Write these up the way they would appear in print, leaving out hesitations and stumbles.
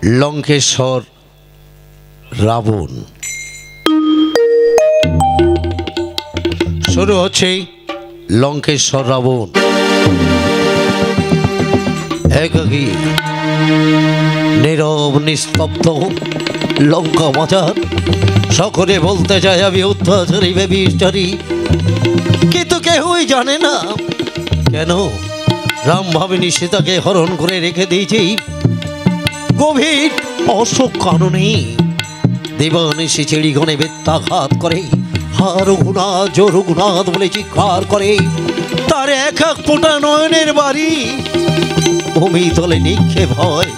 লঙ্কেশ্বর রাবণ। শুরু হচ্ছে লঙ্কেশ্বর রাবণ। একাকী নীরব নিস্তব্ধ লঙ্কা মাজার। সকলে বলতে চায় আমি অত্যাচারী ব্যভিচারী, কিন্তু কেউই জানে না কেন রাম ভাবিনী সীতাকে হরণ করে রেখে দিয়েছি গভীর অশোক কারণে। দেবানিশি চিড়িঘনে বেত্যাঘাত করে, হা রঘুনাথ জো রঘুনাথ বলে চিৎকার করে। তার এক এক ফোঁটা নয়নের বাড়ি ভূমি তলে নিক্ষেপ হয়,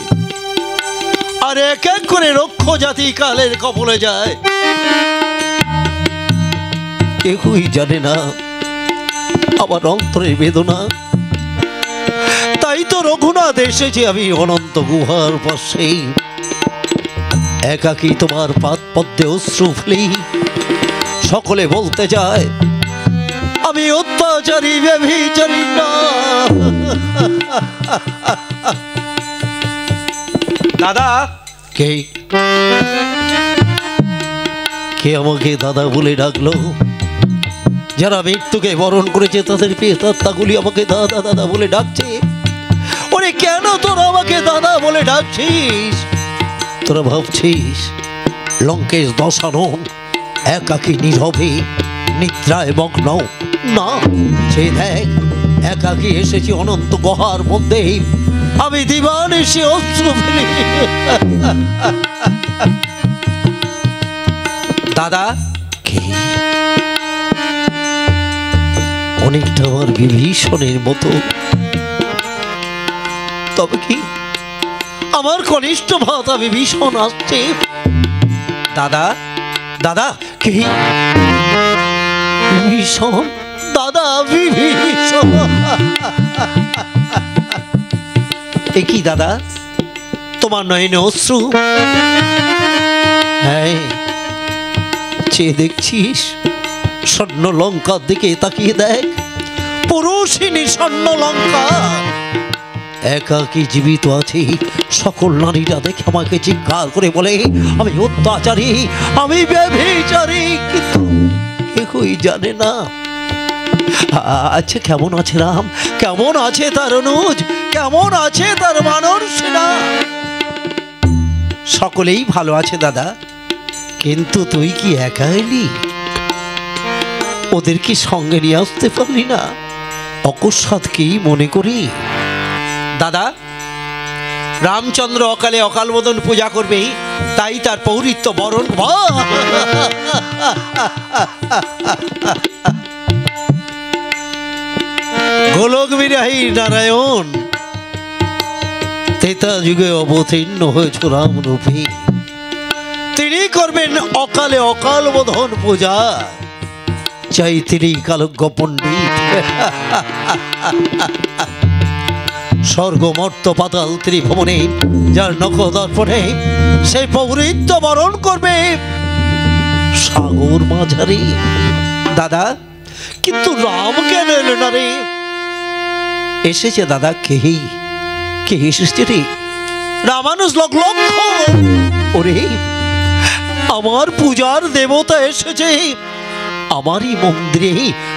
আর এক এক করে রক্ষ জাতি কালের কবলে যায়। কেউই জানে না আমার অন্তরের বেদনা। তাই তো রঘুনাথ এসেছে আমি অনন্ত গুহার পাশে। একাকী তোমার পাদ পদ্মে অশ্রু ফেলি। সকলে বলতে যায় আমি অত্যাচারী ব্যভিচারী না। দাদা, কে কে আমাকে দাদা বলে ডাকলো? যারা মৃত্যুকে বরণ করেছে তাদের প্রেতাত্মাগুলি আমাকে দাদা দাদা বলে ডাকছে। ওরে কেন তোরা আমাকে দাদা বলে ডাকছিস? তোরা ভাবছিস লঙ্কেশ দশানন একাকী নীরবে নিদ্রায় মগ্ন? না, সে দেখ একাকী এসেছি অনন্ত গুহার মধ্যে। আমি দিবানিশি অশ্রু ফেলি। দাদা, কে? অনেকটা আমার বিভীষণের মতো। তবে কি আমার কনিষ্ঠ ভ্রাতা বিভীষণ আসছে? দাদা, দাদা কি? বিভীষণ? দাদা বিভীষণ? এ কি দাদা, তোমার নয়নে অশ্রু? হ্যাঁ, চেয়ে দেখছিস স্বর্ণ লঙ্কার দিকে তাকিয়ে দেখ। পুরুষিনী স্বর্ণ লঙ্কা একাকী জীবিত আছে। সকল নারীরা দেখে আমাকে চিৎকার করে বলে আমি অত্যাচারী, আমি ব্যভিচারী, কিন্তু কেউই জানে না। আচ্ছা, কেমন আছে রাম? কেমন আছে তার অনুজ? কেমন আছে তার বানর সেনা? সকলেই ভালো আছে দাদা। কিন্তু তুই কি একা এলি? ওদের কি সঙ্গে নিয়ে আসতে পারলি না? অকস্মাৎ কি মনে করি? দাদা, রামচন্দ্র অকালে অকাল বোধন পূজা করবে, তাই তার পৌরিত্য বরণ। গোলক বিরাহী নারায়ণ ত্রেতা যুগে অবতীর্ণ হয়েছে রাম রূপে। তিনি করবেন অকালে অকাল বোধন পূজা। চাই তিনি কালজ্ঞ পণ্ডিত। স্বর্গ মর্ত পাতাল ত্রিভুবনে যার নখ দর্পণে সে পৌরিত্য বরণ করবে সাগর মাঝারে। দাদা, কিন্তু রাম কেন এলো না রে? এসেছে দাদা। কে এসেছে রে? রামানুজ লক্ষ লক্ষ। ওরে, আমার পূজার দেবতা এসেছে। আমারই মন্দিরে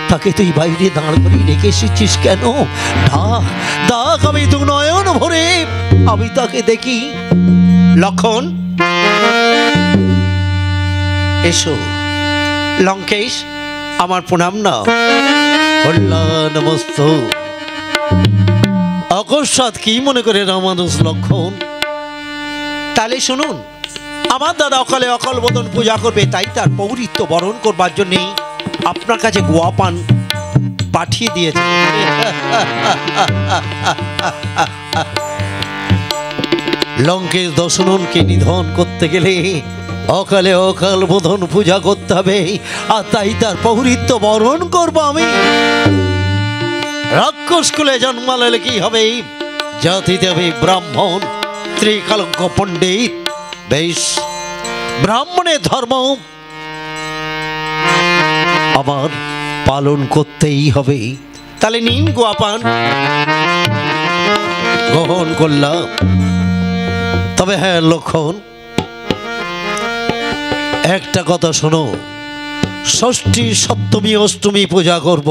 তাকে তুই বাইরে দাঁড় করিয়ে রেখে এসেছিস কেন? ডাক, আমি দু নয়ন ভরে আমি তাকে দেখি। লক্ষণ, এসো। লঙ্কেশ, আমার প্রণাম নাও। কল্যাণমস্ত। অকস্মাৎ কি মনে করে রামানুজ লক্ষণ? তাহলে শুনুন, আমার দাদা অকালে অকাল বোধন পূজা করবে, তাই তার পৌরিত্য বরণ করবার জন্যে আপনার কাছে গোয়া পান পাঠিয়ে দিয়েছে। লঙ্কেশ দশননকে নিধন করতে গেলে অকালে অকাল বোধন পূজা করতে হবে, আর তাই তার পৌরিত্য বরণ করবো আমি। রাক্ষস কুলে জন্মালে কি হবে? জাতিতে হবে ব্রাহ্মণ, ত্রিকালজ্ঞ পণ্ডিত। বেশ, ব্রাহ্মণের ধর্ম আমার পালন করতেই হবে। তাহলে নিন গোয়া পান। গ্রহণ করলাম। তবে হ্যাঁ লক্ষণ, একটা কথা শোনো, ষষ্ঠী সপ্তমী অষ্টমী পূজা করব,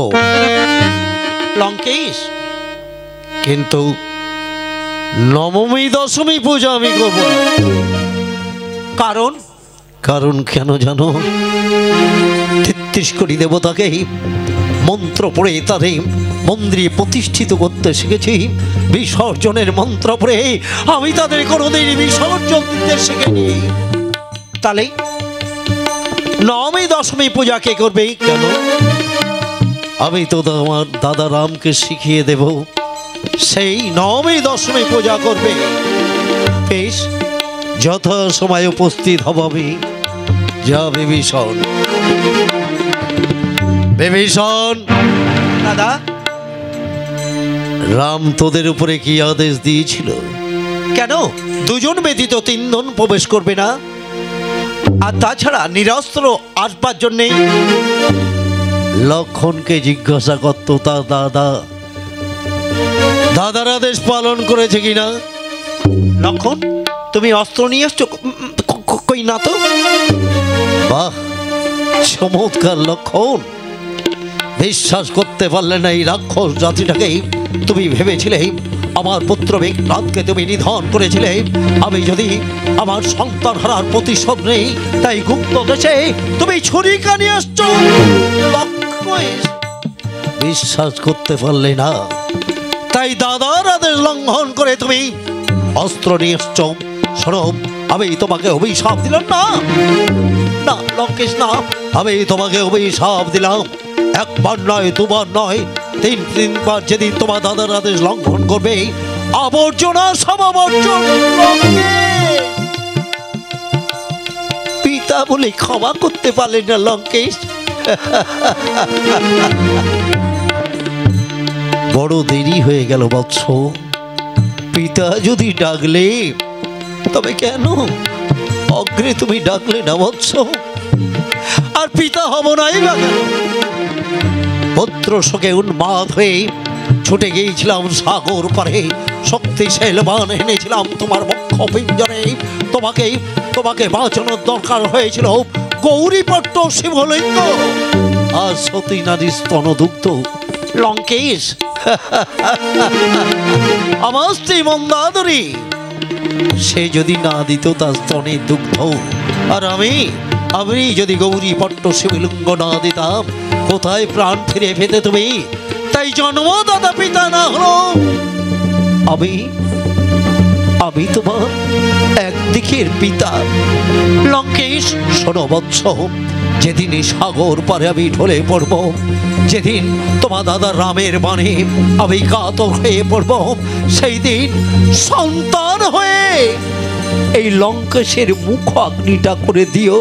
লঙ্কেশ, কিন্তু নবমী দশমী পূজা আমি করব না। কারণ কারণ কেন জানো? 33 কোটি দেবতাকে মন্ত্র পড়ে তাদের মন্দিরে প্রতিষ্ঠিত করতে শিখেছি, বিসর্জনের মন্ত্র পড়ে আমি তাদের কোনোদিন বিসর্জন দিতে শিখিনি। তাহলে নবমী দশমী পূজা কে করবে? কেন? আমি তো আমার দাদা রামকে শিখিয়ে দেব, সেই নবমী দশমী পূজা করবে। বেশ, যথা সময় উপস্থিত হব আমি। যা বিভীষণ। বিভীষণ, দাদা, রাম তোদের উপরে কি আদেশ দিয়েছিল? কেন দুজন ব্যতীত তিনজন প্রবেশ করবে না? আর তাছাড়া নিরস্ত্র আসবার জন্যে লক্ষণকে জিজ্ঞাসা করত তা দাদা, দাদার আদেশ পালন করেছে কিনা। লক্ষণ, তুমি অস্ত্র নিয়ে এসছো? কই না তো। বাহ, চমৎকার লক্ষণ। বিশ্বাস করতে পারলে না এই রাক্ষস জাতিটাকে। তুমি ভেবেছিলে আমার পুত্র মেঘনাদকে তুমি নিধন করেছিলে, আমি যদি আমার সন্তান হারার প্রতিশোধ নেই, তাই গুপ্ত দেশে তুমি ছুরিকা নিয়ে আসছো। লক্ষণ, বিশ্বাস করতে পারলে না, তাই দাদার আদেশ লঙ্ঘন করে তুমি অস্ত্র নিয়ে এসছো। শোনো, আমি তোমাকে অভিশাপ দিলাম না, না লঙ্কেশ না, আমি তোমাকে অভিশাপ দিলাম। একবার নয়, দুবার নয়, তিনবার যেদিন তোমার দাদার আদেশ লঙ্ঘন করবে, আবর্জনা সমাবর্জন। পিতা বলে ক্ষমা করতে পারলেন না লঙ্কেশ? বড় দেরি হয়ে গেল বৎস। পিতা যদি ডাকলে, তবে কেন অগ্রে তুমি ডাকলে না বৎস? আর পিতা হব নাই বা কেন? পুত্র শোকে উন্মাদ হয়ে ছুটে গিয়েছিলাম সাগর পারে, শক্তিশালী বান এনেছিলাম তোমার বক্ষ পিঞ্জরে। তোমাকে বাঁচানোর দরকার হয়েছিল গৌরীপট্ট শিবলিঙ্গ আর সতী নারী স্তনদুগ্ধ। লঙ্কেশ, আমার স্ত্রী মন্দাদরী, সে যদি না দিত তার স্তনের দুগ্ধ, আর আমি যদি গৌরীপট্ট শিবলিঙ্গ না দিতাম, কোথায় প্রাণ ফিরে পেতে তুমি? তাই জন্মদাতা পিতা না হলো আমি তোমার একদিকের পিতা। লঙ্কেশ, শোনো বৎস, যেদিন এই সাগর পারে আমি ঢলে পড়ব, যেদিন তোমার দাদা রামের বাণে আমি কাতর হয়ে পড়ব, সেই দিন সন্তান হয়ে এই লঙ্কেশের মুখ অগ্নিটা করে দিও।